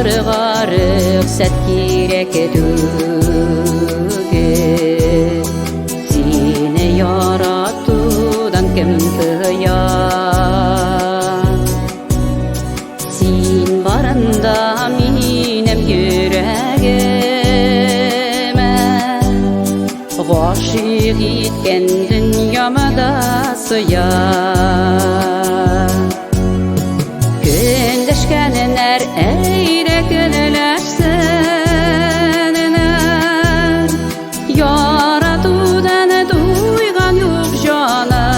Яратырға рөхсәт кирәк түгел. Сине яратудан кем тыя? Син барында минем йөрәгемә, гашыйк иткән дөньяма да сыя. Көндәшкәннәр әйдә көнләшсеннәр, яратудан туйган юк җаным.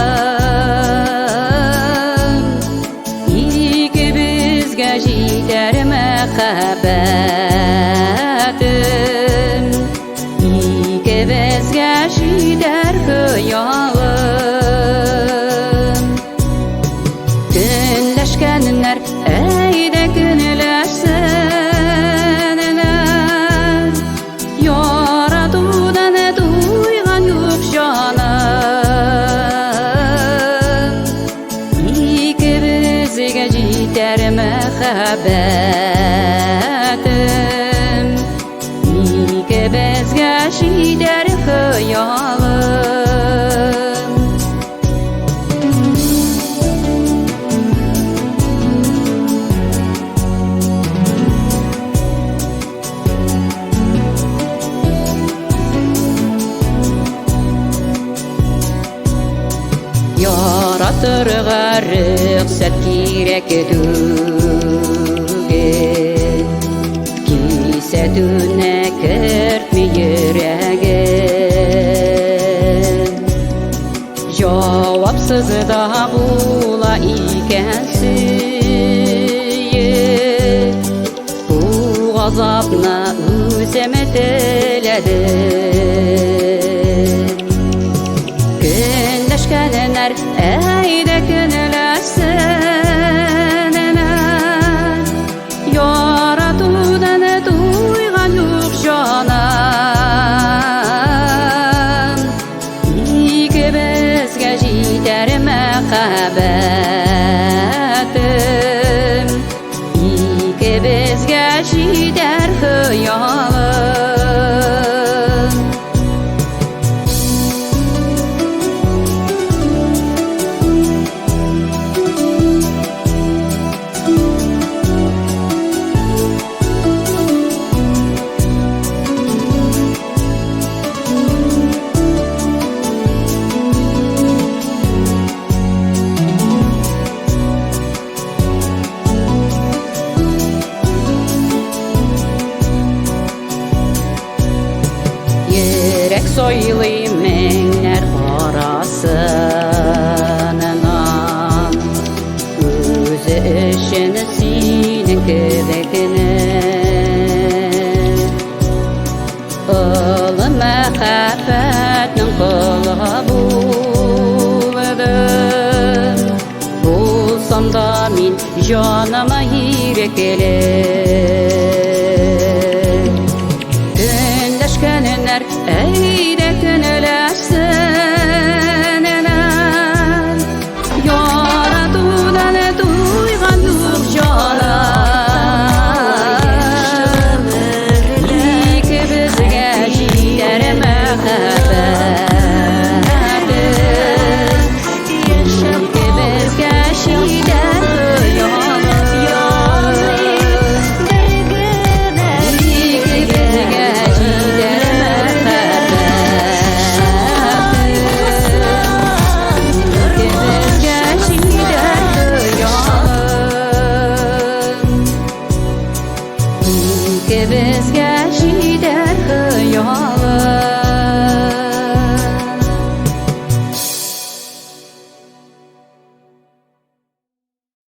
Икебезгә җитәр мәхәббәтем, икебезгә җитәр хыялым. Көнләшкәннәр әйдә көнләшсеннәр, яратудан туйган юк җаным. Икебезгә җитәр мәхәббәтем, икебезгә җитәр хыялым. Яратырга рөхсәт кирәк түгел. Кисәтүне кертми йөрәгем. Җавапсыз да була икән сөеп, бу газапны үзем теләдем. Көндәшкәннәр әйдә көнләшсеннәр, яратудан туйган юк җаным. Икебезгә җитәр мәхәббәтем, икебезгә җитәр хыялым. Йөрәк сойлый меңнәр арасыннан, үзе өчен синең кебекне. Олы мәхәббәтнең колы булдым, булсам да мин җаныма ирекле.